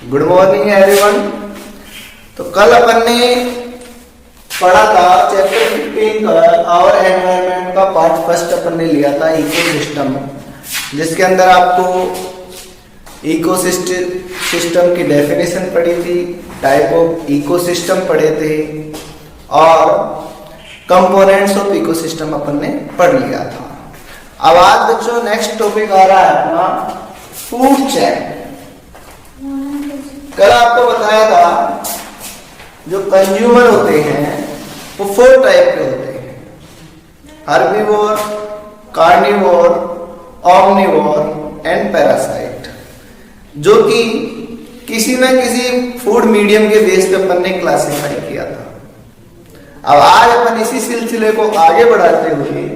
Good morning everyone. तो कल अपन ने पढ़ा था चैप्टर 15 का और एनवायरनमेंट का पार्ट फर्स्ट अपन ने लिया था इकोसिस्टम, जिसके अंदर आपको इकोसिस्टम की डेफिनेशन पढ़ी थी, टाइप ऑफ इकोसिस्टम पढ़े थे और कंपोनेंट्स ऑफ इकोसिस्टम अपन ने पढ़ लिया था। अब आज बच्चों नेक्स्ट टॉपिक आ रहा है अपना फूड चेन। कल आपको बताया था जो कंज्यूमर होते हैं वो 4 टाइप के होते हैं, herbivore, carnivore, omnivore and parasite, जो कि किसी न किसी फूड मीडियम के बेस पे अपन ने क्लासिफाई किया था। अब आज अपन इसी सिलसिले को आगे बढ़ाते हुए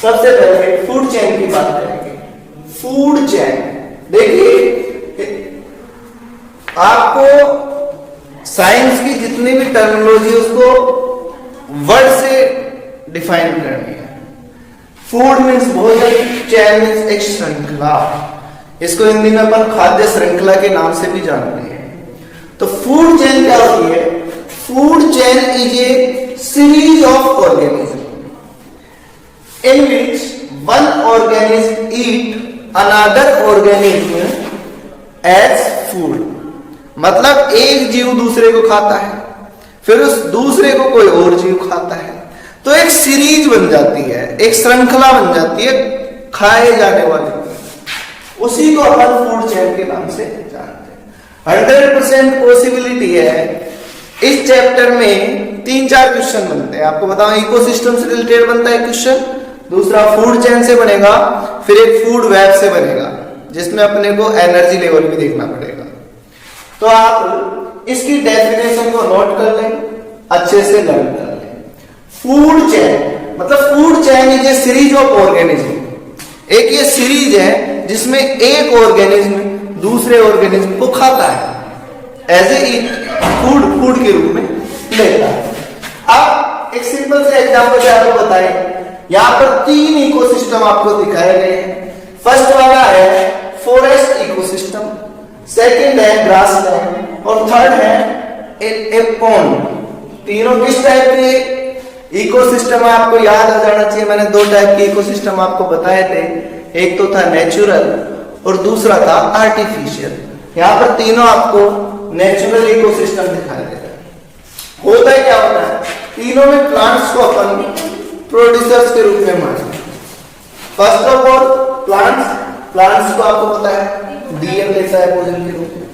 सबसे पहले फूड चेन की बात करेंगे। फूड चेन देखिए, आपको साइंस की जितनी भी टर्मिनोलॉजी उसको वर्ड से डिफाइन करनी है। फूड मीन्स भोजन, चेन मीन्स एक श्रृंखला। इसको हिंदी में अपन खाद्य श्रृंखला के नाम से भी जानते हैं। तो फूड चेन क्या होती है? Food chain is a series of organism in which one organism eat another organism as food। मतलब एक जीव दूसरे को खाता है, फिर उस दूसरे को कोई और जीव खाता है, तो एक सीरीज बन जाती है, एक श्रृंखला बन जाती है खाए जाने वाली। उसी को अपन फूड चेन के नाम से जानते हैं। 100% पॉसिबिलिटी है इस चैप्टर में 3-4 क्वेश्चन बनते हैं। आपको बताऊं, इकोसिस्टम से रिलेटेड बनता है क्वेश्चन, दूसरा फूड चेन से बनेगा, फिर एक फूड वेब से बनेगा जिसमें अपने को एनर्जी लेवल भी देखना पड़ेगा। तो आप इसकी डेफिनेशन को नोट कर लें, अच्छे से लर्न कर लें। फूड चेन मतलब food chain is a series of organism. एक ये सीरीज है जिसमें एक ऑर्गेनिज्म दूसरे ऑर्गेनिज्म को खाता है, एज ए फूड के रूप में लेता है। अब एक सिंपल से एग्जांपल से आपको बताएं। यहां पर 3 इकोसिस्टम आपको दिखाए गए हैं। फर्स्ट वाला है फॉरेस्ट इकोसिस्टम, सेकंड है ग्रासलैंड और थर्ड है ए पॉन्ड। तीनों किस टाइप के इकोसिस्टम है आपको याद आ जाना चाहिए। मैंने 2 टाइप के इकोसिस्टम आपको बताए थे, एक तो था नेचुरल और दूसरा था आर्टिफिशियल। यहां पर तीनों आपको नेचुरल इकोसिस्टम दिखाई दे रहे हैं। होता है क्या होता है, तीनों में प्लांट्स को अपन प्रोड्यूसर्स के रूप में माने। फर्स्ट ऑफ ऑल प्लांट्स को आपको पता है डीएन लेता है भोजन के रूप में,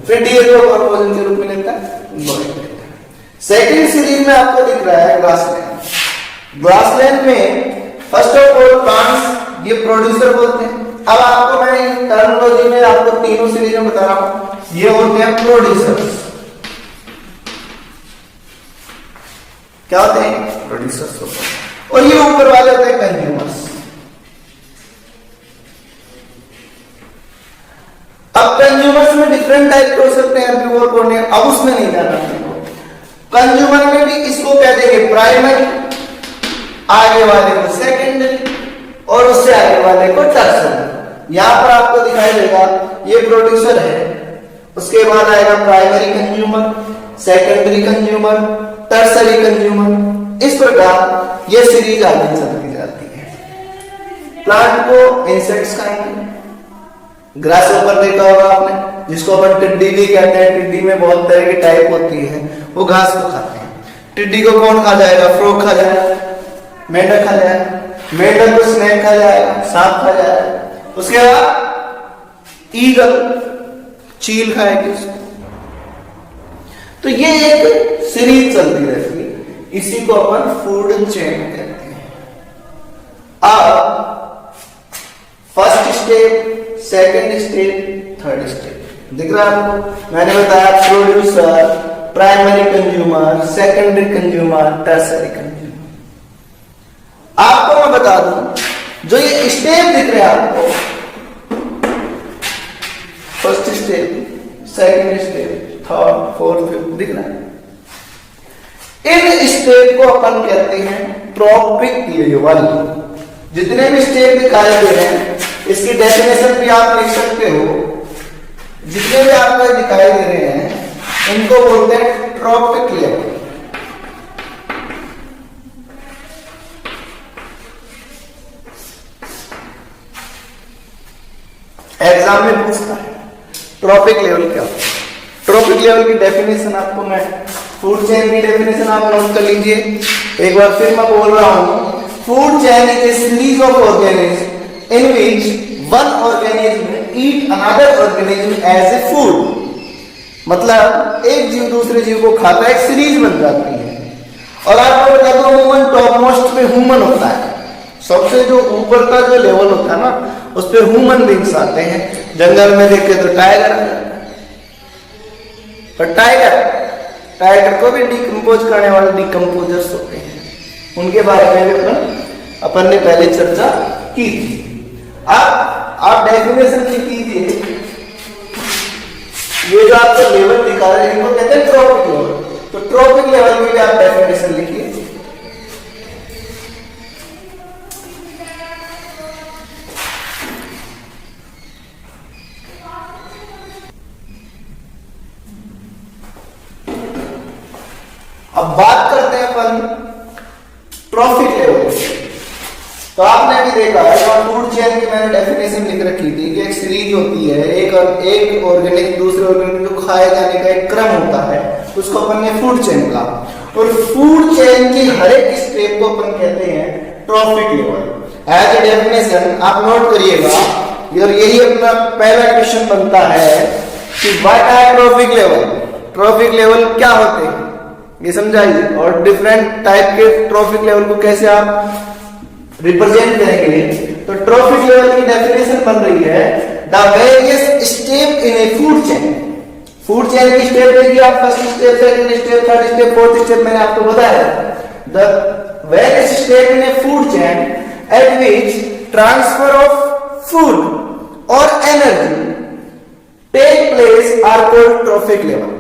फिर डीएन को और भोजन के रूप में लेता है। सेकंड सीरीज में आपको दिख रहा है ग्रासलैंड में फर्स्ट ऑफ ऑल प्लांट्स ये प्रोड्यूसर बोलते हैं। अब आपको मैं टर्मिनोलॉजी में आपको तीनों सीरीज में बता रहा हूं, ये होते हैं प्रोड्यूसर्स। क्या होते हैं? प्रोड्यूसर्स होते हैं। और ये ऊपर वाले होते हैं कंज्यूमर्स। अब कंज्यूमर्स में डिफरेंट टाइप के हो सकते हैं, हर्बीवोर, कार्निवोर, अब उसमें नहीं जाना है। कंज्यूमर में भी इसको कह देंगे प्राइमरी, आगे वाले को सेकेंडरी और उससे आगे वाले को टर्सरी। यहां पर आपको दिखाई देगा ये प्रोड्यूसर है, उसके बाद आएगा primary consumer, secondary consumer, tertiary consumer. इस प्रकार ये सीरीज आगे चलती जाती है। प्लांट को इंसेक्ट्स खाएंगे, ग्रास ऊपर देखा होगा आपने, जिसको अपन टिड्डी भी कहते हैं। टिड्डी में बहुत तरह की टाइप होती है, वो घास को खाते हैं। टिड्डी को कौन खा जाएगा? फ्रॉग खा जाएगा, मेंढक खा जाएगा, मेंढक को स्नेक खा जाएगा, सांप खा जाएगा। उसके बाद ईगल, चील खाएगी उसको। तो ये एक सीरीज चलती रहती है, इसी को अपन फूड चेन कहते हैं। अब first step, second step, third step दिख रहा है आपको। मैंने बताया producer, primary consumer, secondary consumer, tertiary consumer. आपको मैं बता दूं, जो ये स्टेप दिख रहे हैं आपको, first step, second step, third, fourth, fifth दिख रहा है। इन स्टेप को अपन कहते हैं ट्रॉपिक लेवल। जितने भी स्टेप दिखाए हुए हैं इसकी डेफिनेशन भी आप लिख सकते हो। जितने भी आपको दिखाई दे रहे हैं इनको बोलते हैं ट्रॉपिक लेवल। एग्जाम में पूछता है ट्रॉपिक लेवल क्या होता है। ट्रॉपिक लेवल की डेफिनेशन आपको मैं, फूड चेन की डेफिनेशन आप नोट कर लीजिए। एक बार फिर मैं बोल रहा हूं, food chain is a series of organism in which one organism eat another organism as a food. मतलब एक जीव दूसरे जीव को खाता है, एक सीरीज बन जाती है। और आपको बता दो ह्यूमन टॉप मोस्ट पे ह्यूमन होता है, सबसे जो ऊपर का जो लेवल होता है ना उस पे ह्यूमन बींग्स आते हैं। जंगल में देखे तो टाइगर, पर टाइगर को भी डिकम्पोज करने वाले डिकम्पोजर्स होते हैं, उनके बारे में भी अपन ने पहले चर्चा की थी। आप डेफिनेशन लिख लीजिए, ये जो आपको लेवल दिखा रहे हैं इनको कहते हैं ट्रॉपिक लेवल। तो ट्रॉपिक लेवल में भी आप डेफिनेशन लिखिए। अब बात करते हैं अपन ट्रॉपिक लेवल। तो आपने भी देखा है फूड चेन की मैंने डेफिनेशन लिख रखी थी कि एक सीरीज होती है, एक ऑर्गेनिक दूसरे ऑर्गेनिक को खाए जाने का एक क्रम होता है, उसको अपन ने फूड चेन कहा। और फूड चेन की हर एक स्टेप को अपन कहते हैं trophic level. As a definition आप नोट करिएगा, और यही अपना पहला क्वेश्चन बनता है कि what are trophic level. Trophic level क्या होते हैं ये समझाइए, और डिफरेंट टाइप के ट्रॉपिक लेवल को कैसे आप रिप्रेजेंट करेंगे। तो ट्रॉपिक लेवल की डेफिनेशन बन रही है the various step in a food chain. Food chain की स्टेप देखिए आप, first step, second step, third step, fourth step मैंने आपको बताया। The various step in a food chain at which transfer of food और energy take place are called trophic level.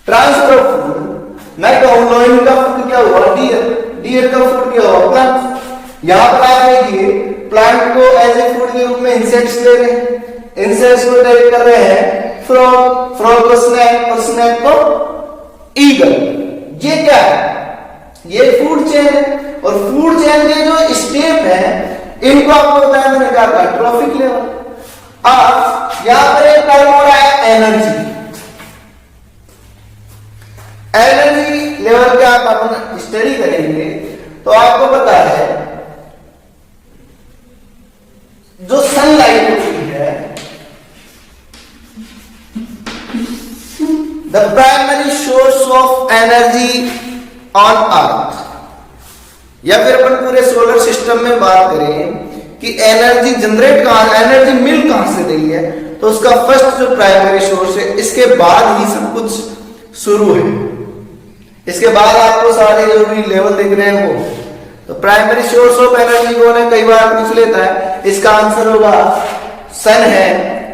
Transfer of food, मैं कहूं lion का food क्या हुआ, dear का फूड क्या हुआ, प्लांट। यहां पर आप देखिए प्लांट को एज ए फूड के रूप में इंसेक्ट्स ले रहे हैं, इंसेक्ट्स को टेक कर रहे हैं फ्रॉग को स्नैक, और स्नैक को ईगल। ये क्या है, ये फूड चेन है। और फूड चेन के जो स्टेप है इनको आपको बताया मैंने क्या कहा, ट्रॉपिक लेवल। अब यहां पर एक टर्म हो रहा है एनर्जी। एनर्जी लेवल का आप अपन स्टडी करेंगे तो आपको पता है जो सनलाइट होती है, the primary source of energy on earth, या फिर अपन पूरे सोलर सिस्टम में बात करें कि एनर्जी जनरेट कहां, एनर्जी मिल कहां से रही है, तो उसका फर्स्ट जो प्राइमरी सोर्स है, इसके बाद ही सब कुछ शुरू है। इसके बाद आपको सारे जो भी लेवल दिख रहे हैं वो, तो प्राइमरी सोर्स ऑफ एनर्जी कौन है, कई बार पूछ लेता है। इसका आंसर होगा सन है,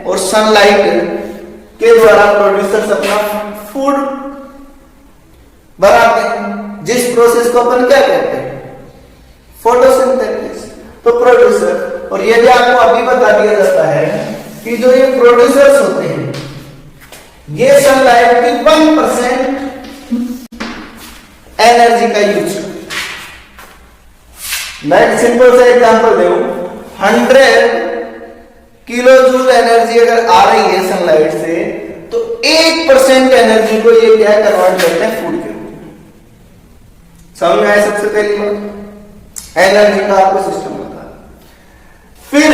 और सनलाइट के द्वारा प्रोड्यूसर्स अपना फूड बनाते हैं, जिस प्रोसेस को अपन क्या कहते हैं, फोटोसिंथेसिस। तो प्रोड्यूसर, और ये भी आपको अभी बता दिया जाता है कि जो ये प्रोड्यूसर्स होते हैं ये सनलाइट की 1% एनर्जी का यूज। मैं सिंपल सा एग्जांपल दूं, 100 किलो जूल एनर्जी अगर आ रही है सनलाइट से, तो 1% एनर्जी को ये क्या कन्वर्ट करते हैं फूड के रूप में। समझ में आया सबसे पहली बात, एनर्जी का आपको सिस्टम होता है। फिर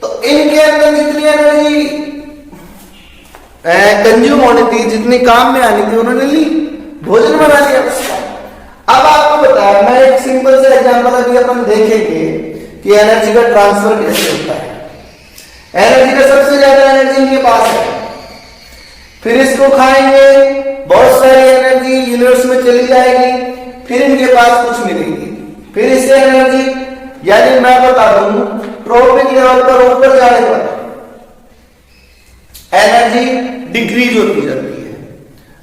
तो इनके अंदर जितनी एनर्जी कंज्यूम होनी थी, जितनी काम में आनी थी, उन्होंने ली, भोजन बना लिया। अब आपको बताया, मैं एक सिंपल सा एग्जांपल अभी अपन देखेंगे कि एनर्जी का ट्रांसफर कैसे होता है। एनर्जी का सबसे ज्यादा एनर्जी इनके पास है, फिर इसको खाएंगे, बहुत सारी एनर्जी यूनिवर्स में चली जाएगी, फिर इनके पास कुछ मिलेगी, फिर इससे एनर्जी, यानी मैं बता दूं ट्रॉपिक लेवल पर ऊपर जाने पर एनर्जी डिक्रीज होती जाती है।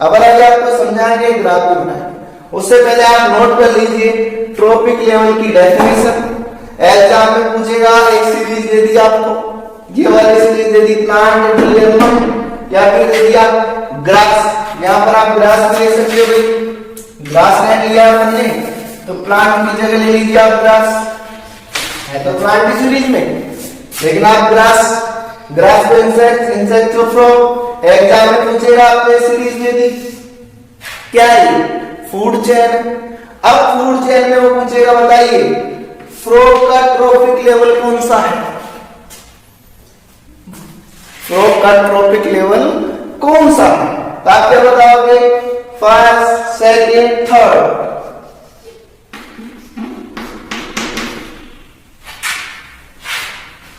अब अगर आपको समझाएंगे ग्राफ भी बनाएंगे, उससे पहले आप नोट कर लीजिए ट्रॉपिक लेवल की डेफिनेशन। एग्जाम में पूछेगा, एक सीरीज दे दी आपको, ये वाली सीरीज दे दी प्लांट या फिर दे दिया ग्रास। यहां पर आप ग्रास ले सकते हो भाई, ग्रास ने लिया हमने तो प्लांट की जगह ले लीजिए आप ग्रास है तो प्लांट की सीरीज में, लेकिन आप ग्रास को इंसेक्ट तो फ्रॉम एग्जाम में पूछेगा आपने सीरीज दे दी क्या है फूड चेन। अब फूड चेन में वो पूछेगा बताइए फ्रॉग का ट्रॉपिक लेवल कौन सा है, फ्रॉग का ट्रॉपिक लेवल कौन सा है, तो आप क्या बताओगे फर्स्ट सेकंड थर्ड।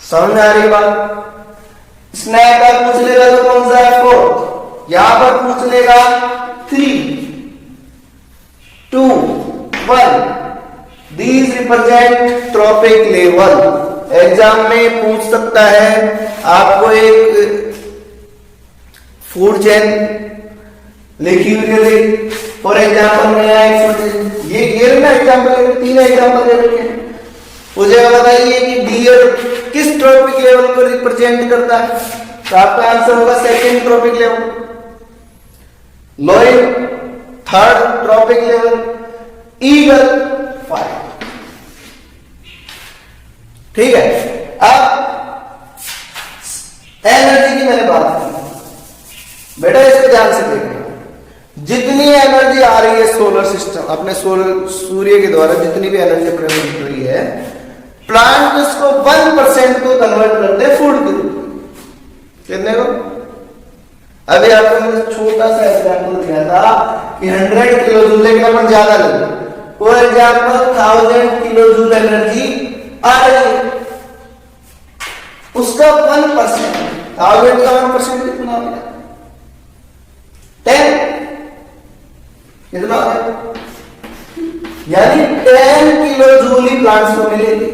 समझ आ रही बात। स्नैक पर पूछ लेगा तो कौन सा है फोर्थ, यहां पर पूछ लेगा 3 2 1 these represent trophic level. Exam में पूछ सकता है आपको एक फूड चेन लिखी हुई है फॉर एग्जाम्पल ये ना एग्जाम्पल 3 एग्जाम्पल दे रखे हैं, मुझे बताइए कि डियर किस ट्रॉपिक लेवल को रिप्रेजेंट करता है, तो आपका आंसर होगा second trophic level, lion third trophic level, eagle 5। ठीक है। अब एनर्जी की मैंने बात की बेटा, इसको ध्यान से देखना, जितनी एनर्जी आ रही है सोलर सिस्टम अपने सूर्य के द्वारा जितनी भी एनर्जी प्रेजेंट हो रही है, प्लांट उसको 1% को कन्वर्ट करते हैं फूड के रूप में। कितने को? अभी आपको मैंने छोटा सा एग्जाम्पल दिया था कि 100 किलो जूल, लेकिन अपन ज्यादा लेंगे। For example 1000 kilo joule energy आ रही है, उसका 1% 1000 का 1% कितना हो गया 10 कितना, यानी 10 किलो जूल ही प्लांट्स को मिलेगी।